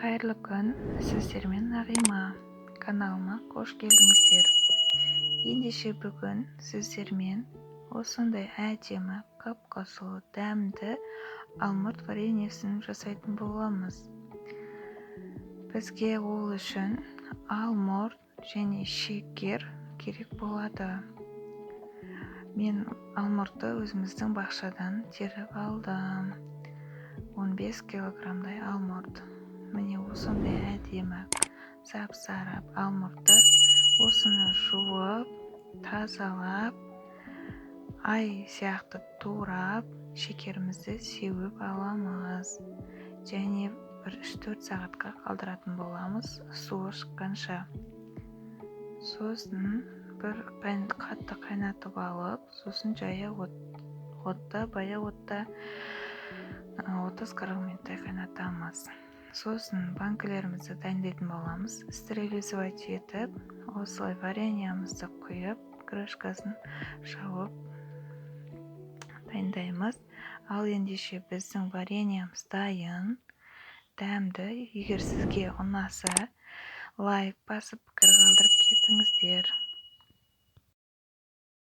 Қайырлы күн, сіздермен Нағима каналыма қош келдіңіздер. Ендеше бүгін сіздермен осындай әдемі, қып-қызыл, дәмді алмұрт вареньесін жасайтын боламыз. Бізге ол үшін алмұрт және шекер керек болады. Мен алмұртты өзіміздің бақшадан теріп алдым. 15 килограмдай алмұрт. Міне осындай әдемі сап-сары алмұртты осыны жуып, тазалап, ай сияқты турап, шекерімізді сеуіп аламыз. Және 3-4 сағатқа қалдыратын боламыз суы шыққанша. Сосын бір қатты қайнатып алып, сосын жая бая отта 30-40 минуттай қайнатамыз. Сосын банкілерімізді дайындайтын боламыз. Стерилизовать етіп, осылай вареньямызды құйып, крышкасын жауып дайындаймыз. Ал ендеше біздің вареньямыз дайын, дәмді. Егер сізге ұнаса, лайк басып, пікір қалдырып кетіңіздер.